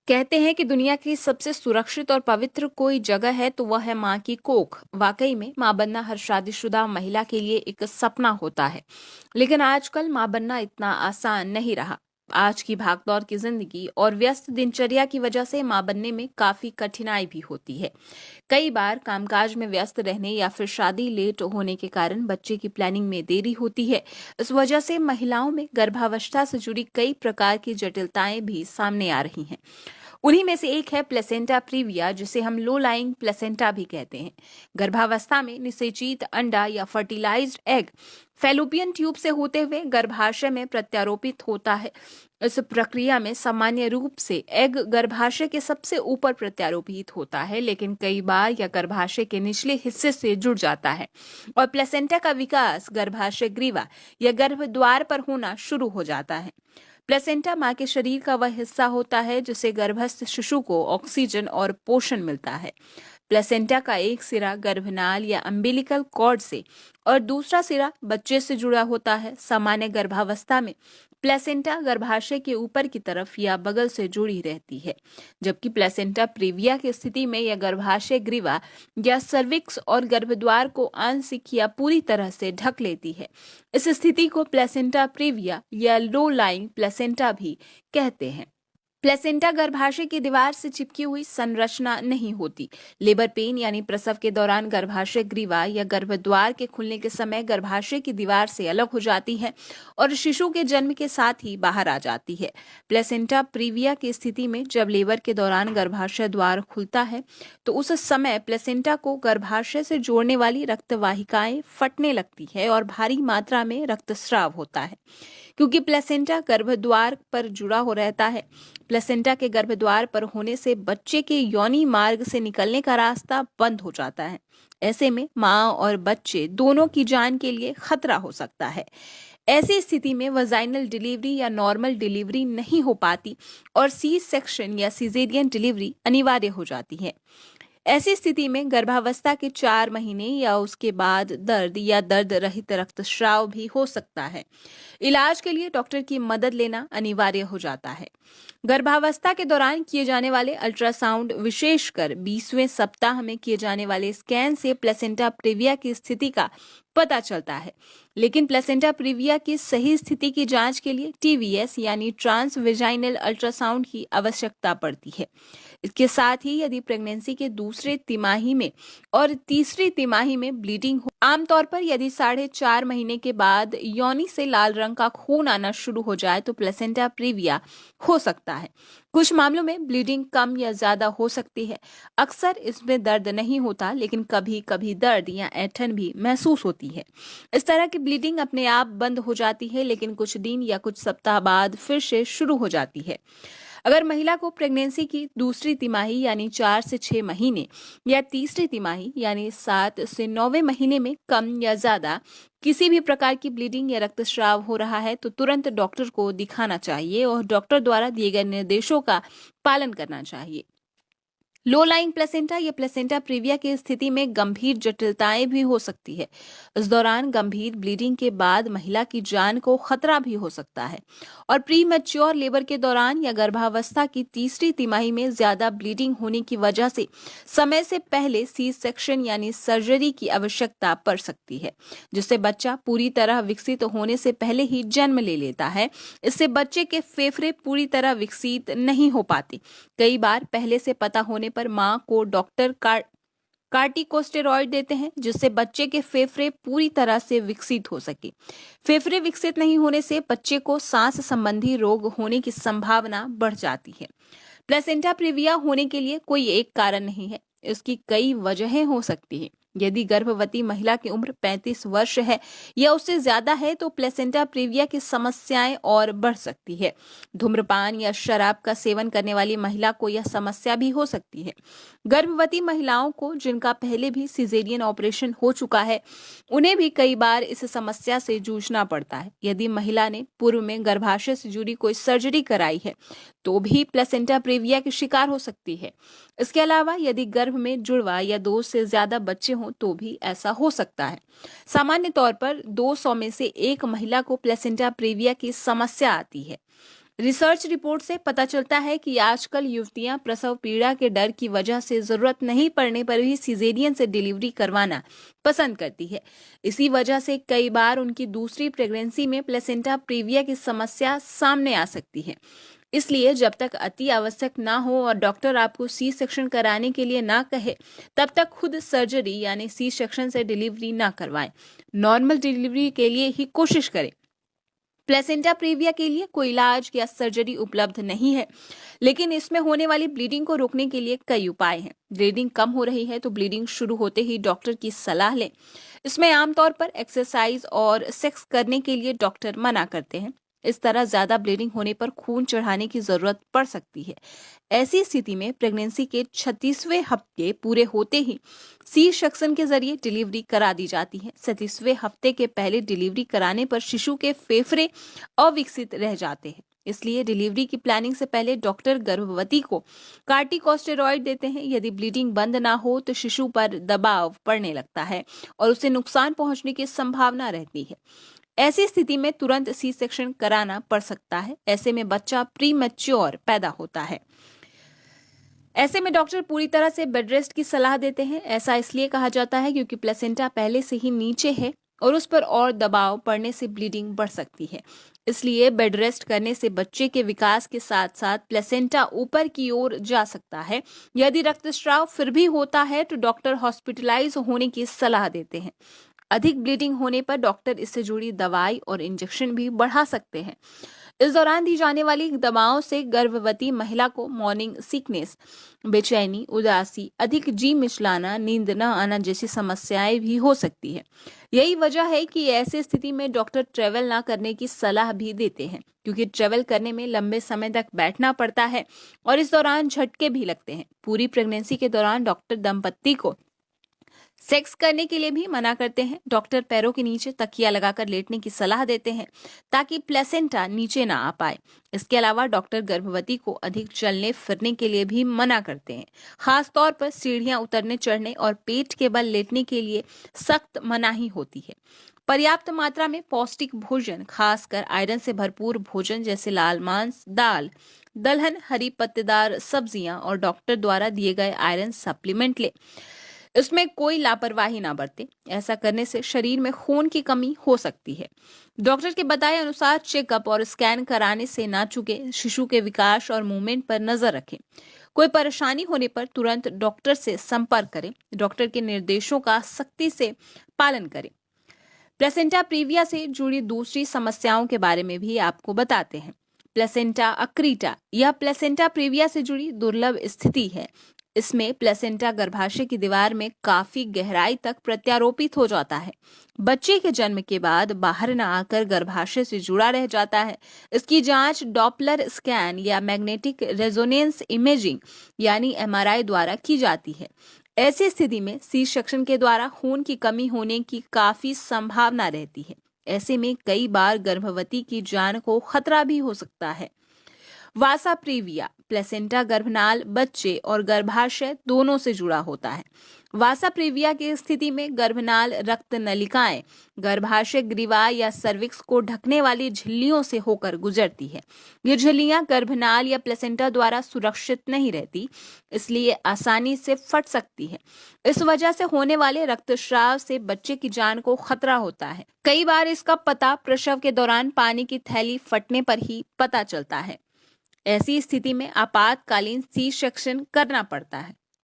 कहते हैं कि दुनिया की सबसे सुरक्षित और पवित्र कोई जगह है तो वह है माँ की कोख। वाकई में माँ बनना हर शादीशुदा महिला के लिए एक सपना होता है। लेकिन आजकल माँ बनना इतना आसान नहीं रहा। आज की भागदौड़ की जिंदगी और व्यस्त दिनचर्या की वजह से माँ बनने में काफी कठिनाई भी होती है। कई बार कामकाज में व्यस्त रहने या फिर शादी लेट होने के कारण बच्चे की प्लानिंग में देरी होती है। इस वजह से महिलाओं में गर्भावस्था से जुड़ी कई प्रकार की जटिलताएं भी सामने आ रही हैं। उन्हीं में से एक है प्लेसेंटा प्रीविया, जिसे हम लो लाइंग प्लेसेंटा भी कहते हैं। गर्भावस्था में निषेचित अंडा या फर्टिलाइज्ड एग फैलोपियन ट्यूब से होते हुए गर्भाशय में प्रत्यारोपित होता है। इस प्रक्रिया में सामान्य रूप से एग गर्भाशय के सबसे ऊपर प्रत्यारोपित होता है, लेकिन कई बार यह गर्भाशय के निचले हिस्से से जुड़ जाता है और प्लेसेंटा का विकास गर्भाशय ग्रीवा या गर्भद्वार पर होना शुरू हो जाता है। प्लेसेंटा मां के शरीर का वह हिस्सा होता है जिसे गर्भस्थ शिशु को ऑक्सीजन और पोषण मिलता है। प्लेसेंटा का एक सिरा गर्भनाल या अम्बिलिकल कॉर्ड से और दूसरा सिरा बच्चे से जुड़ा होता है। सामान्य गर्भावस्था में प्लेसेंटा गर्भाशय के ऊपर की तरफ या बगल से जुड़ी रहती है, जबकि प्लेसेंटा प्रीविया की स्थिति में यह गर्भाशय ग्रीवा या सर्विक्स और गर्भद्वार को आंशिक या पूरी तरह से ढक लेती है। इस स्थिति को प्लेसेंटा प्रीविया या लो लाइंग प्लेसेंटा भी कहते हैं। प्लेसेंटा गर्भाशय की दीवार से चिपकी हुई संरचना नहीं होती। लेबर पेन यानी प्रसव के दौरान गर्भाशय ग्रीवा या गर्भद्वार के खुलने के समय गर्भाशय की दीवार से अलग हो जाती है और शिशु के जन्म के साथ ही बाहर आ जाती है। प्लेसेंटा प्रीविया की स्थिति में जब लेबर के दौरान गर्भाशय द्वार खुलता है तो उस समय प्लेसेंटा को गर्भाशय से जोड़ने वाली रक्तवाहिकाएं फटने लगती है और भारी मात्रा में रक्तस्राव होता है। क्योंकि प्लेसेंटा गर्भद्वार पर जुड़ा हो रहता है, प्लेसेंटा के गर्भद्वार पर होने से बच्चे के योनि मार्ग से निकलने का रास्ता बंद हो जाता है। ऐसे में मां और बच्चे दोनों की जान के लिए खतरा हो सकता है। ऐसी स्थिति में वजाइनल डिलीवरी या नॉर्मल डिलीवरी नहीं हो पाती और सी सेक्शन या सिजेरियन डिलीवरी अनिवार्य हो जाती है। ऐसी स्थिति में गर्भावस्था के 4 महीने या उसके बाद दर्द या दर्द रहित रक्तस्राव भी हो सकता है। इलाज के लिए डॉक्टर की मदद लेना अनिवार्य हो जाता है। गर्भावस्था के दौरान किए जाने वाले अल्ट्रासाउंड, विशेषकर 20वें सप्ताह में किए जाने वाले स्कैन से प्लेसेंटा प्रीविया की स्थिति का पता चलता है। लेकिन प्लेसेंटा प्रीविया की सही स्थिति की जांच के लिए टीवीएस यानी ट्रांस वेजाइनल अल्ट्रासाउंड की आवश्यकता पड़ती है। इसके साथ ही यदि प्रेगनेंसी के दूसरे तिमाही में और तीसरी तिमाही में ब्लीडिंग हो, आमतौर पर यदि 4.5 महीने के बाद योनि से लाल रंग का खून आना शुरू हो जाए तो प्लेसेंटा प्रीविया हो सकता है। कुछ मामलों में ब्लीडिंग कम या ज्यादा हो सकती है। अक्सर इसमें दर्द नहीं होता, लेकिन कभी कभी दर्द या ऐंठन भी महसूस होती है। इस तरह की ब्लीडिंग अपने आप बंद हो जाती है, लेकिन कुछ दिन या कुछ सप्ताह बाद फिर से शुरू हो जाती है। अगर महिला को प्रेगनेंसी की दूसरी तिमाही यानी 4 से 6 महीने या तीसरी तिमाही यानी 7 से 9वें महीने में कम या ज्यादा किसी भी प्रकार की ब्लीडिंग या रक्तस्राव हो रहा है तो तुरंत डॉक्टर को दिखाना चाहिए और डॉक्टर द्वारा दिए गए निर्देशों का पालन करना चाहिए। लो लाइंग प्लेसेंटा या प्लेसेंटा प्रीविया की स्थिति में गंभीर जटिलताएं भी हो सकती है। इस दौरान गंभीर ब्लीडिंग के बाद महिला की जान को खतरा भी हो सकता है और प्री मैच्योर लेबर के दौरान या गर्भावस्था की तीसरी तिमाही में ज्यादा ब्लीडिंग होने की वजह से समय से पहले सी सेक्शन यानी सर्जरी की आवश्यकता पड़ सकती है, जिससे बच्चा पूरी तरह विकसित होने से पहले ही जन्म ले लेता है। इससे बच्चे के फेफड़े पूरी तरह विकसित नहीं हो पाते। कई बार पहले से पता होने पर मां को डॉक्टर कार्टिकोस्टेरॉइड देते हैं, जिससे बच्चे के फेफड़े पूरी तरह से विकसित हो सके। फेफड़े विकसित नहीं होने से बच्चे को सांस संबंधी रोग होने की संभावना बढ़ जाती है। प्लेसेंटा प्रीविया होने के लिए कोई एक कारण नहीं है, इसकी कई वजहें हो सकती हैं। यदि गर्भवती महिला की उम्र 35 वर्ष है या उससे ज्यादा है तो प्लेसेंटा प्रीविया की समस्याएं और बढ़ सकती है। धूम्रपान या शराब का सेवन करने वाली महिला को यह समस्या भी हो सकती है। गर्भवती महिलाओं को जिनका पहले भी सिजेरियन ऑपरेशन हो चुका है, उन्हें भी कई बार इस समस्या से जूझना पड़ता है। यदि महिला ने पूर्व में गर्भाशय से जुड़ी कोई सर्जरी कराई है तो भी प्लेसेंटा प्रीविया की शिकार हो सकती है। इसके अलावा यदि गर्भ में जुड़वा या 2 से ज्यादा बच्चे हों तो भी ऐसा हो सकता है। सामान्य तौर पर 200 में से एक महिला को प्लेसेंटा प्रीविया की समस्या आती है। रिसर्च रिपोर्ट से पता चलता है कि आजकल युवतियां प्रसव पीड़ा के डर की वजह से जरूरत नहीं पड़ने पर भी सिजेरियन से डिलीवरी करवाना पसंद करती है। इसी वजह से कई बार उनकी दूसरी प्रेगनेंसी में प्लेसेंटा प्रीविया की समस्या सामने आ सकती है। इसलिए जब तक अति आवश्यक ना हो और डॉक्टर आपको सी सेक्शन कराने के लिए ना कहे, तब तक खुद सर्जरी यानी सी सेक्शन से डिलीवरी ना करवाएं। नॉर्मल डिलीवरी के लिए ही कोशिश करें। प्लेसेंटा प्रीविया के लिए कोई इलाज या सर्जरी उपलब्ध नहीं है, लेकिन इसमें होने वाली ब्लीडिंग को रोकने के लिए कई उपाय हैं। ब्लीडिंग कम हो रही है तो ब्लीडिंग शुरू होते ही डॉक्टर की सलाह लें। इसमें आमतौर पर एक्सरसाइज और सेक्स करने के लिए डॉक्टर मना करते हैं। इस तरह ज्यादा ब्लीडिंग होने पर खून चढ़ाने की जरूरत पड़ सकती है। ऐसी स्थिति में प्रेगनेंसी के 36वें हफ्ते पूरे होते ही सी सेक्शन के जरिए डिलीवरी करा दी जाती है। 37वें हफ्ते के पहले डिलीवरी कराने पर शिशु के फेफड़े अविकसित रह जाते हैं। इसलिए डिलीवरी की प्लानिंग से पहले डॉक्टर गर्भवती को कार्टिकोस्टेरॉइड देते हैं। यदि ब्लीडिंग बंद ना हो तो शिशु पर दबाव पड़ने लगता है और उसे नुकसान पहुंचने की संभावना रहती है। ऐसी स्थिति में तुरंत सी सेक्शन कराना पड़ सकता है। ऐसे में बच्चा प्रीमैच्योर पैदा होता है। ऐसे में डॉक्टर पूरी तरह से बेड रेस्ट की सलाह देते हैं। ऐसा इसलिए कहा जाता है क्योंकि प्लेसेंटा पहले से ही नीचे है और उस पर और दबाव पड़ने से ब्लीडिंग बढ़ सकती है। इसलिए बेड रेस्ट करने से बच्चे के विकास के साथ साथ प्लेसेंटा ऊपर की ओर जा सकता है। यदि रक्तस्राव फिर भी होता है तो डॉक्टर हॉस्पिटलाइज होने की सलाह देते हैं। अधिक ब्लीडिंग होने पर डॉक्टर इससे जुड़ी दवाई और इंजेक्शन भी बढ़ा सकते हैं। इस दौरान दी जाने वाली दवाओं से गर्भवती महिला को मॉर्निंग सिकनेस, बेचैनी, उदासी, अधिक जी मिचलाना, नींद न आना जैसी समस्याएं भी हो सकती है। यही वजह है कि ऐसी स्थिति में डॉक्टर ट्रेवल ना करने की सलाह भी देते हैं, क्योंकि ट्रेवल करने में लंबे समय तक बैठना पड़ता है और इस दौरान झटके भी लगते हैं। पूरी प्रेगनेंसी के दौरान डॉक्टर दंपत्ति को सेक्स करने के लिए भी मना करते हैं। डॉक्टर पैरों के नीचे तकिया लगाकर लेटने की सलाह देते हैं ताकि प्लेसेंटा नीचे ना आ पाए। इसके अलावा डॉक्टर गर्भवती को अधिक चलने फिरने के लिए भी मना करते हैं। खास तौर पर सीढ़ियां उतरने चढ़ने और पेट के बल लेटने के लिए सख्त मनाही होती है। पर्याप्त मात्रा में पौष्टिक भोजन, खासकर आयरन से भरपूर भोजन जैसे लाल मांस, दाल, दलहन, हरी पत्तेदार सब्जियां और डॉक्टर द्वारा दिए गए आयरन सप्लीमेंट ले। इसमें कोई लापरवाही ना बरते। ऐसा करने से शरीर में खून की कमी हो सकती है। डॉक्टर के बताए अनुसार चेकअप और स्कैन कराने से ना चूके। शिशु के विकास और मूवमेंट पर नजर रखें। कोई परेशानी होने पर तुरंत डॉक्टर से संपर्क करें। डॉक्टर के निर्देशों का सख्ती से पालन करें। प्लेसेंटा प्रीविया से जुड़ी दूसरी समस्याओं के बारे में भी आपको बताते हैं। प्लेसेंटा अक्रीटा यह प्लेसेंटा प्रीविया से जुड़ी दुर्लभ स्थिति है। इसमें प्लेसेंटा गर्भाशय की दीवार में काफी गहराई तक प्रत्यारोपित हो जाता है। बच्चे के जन्म के बाद बाहर न आकर गर्भाशय से जुड़ा रह जाता है। इसकी जांच डॉपलर स्कैन या मैग्नेटिक रेजोनेंस इमेजिंग यानी एमआरआई द्वारा की जाती है। ऐसी स्थिति में सी सेक्शन के द्वारा खून की कमी होने की काफी संभावना रहती है। ऐसे में कई बार गर्भवती की जान को खतरा भी हो सकता है। वासा प्रीविया प्लेसेंटा गर्भनाल, बच्चे और गर्भाशय दोनों से जुड़ा होता है। वासा प्रीविया की स्थिति में गर्भनाल रक्त नलिकाएं गर्भाशय ग्रीवा या सर्विक्स को ढकने वाली झिल्लियों से होकर गुजरती है। ये झिल्लियां गर्भनाल या प्लेसेंटा द्वारा सुरक्षित नहीं रहती, इसलिए आसानी से फट सकती है। इस वजह से होने वाले रक्तस्राव से बच्चे की जान को खतरा होता है। कई बार इसका पता प्रसव के दौरान पानी की थैली फटने पर ही पता चलता है। ऐसी स्थिति में आपातकालीन सी सेक्शन करना पड़ता है।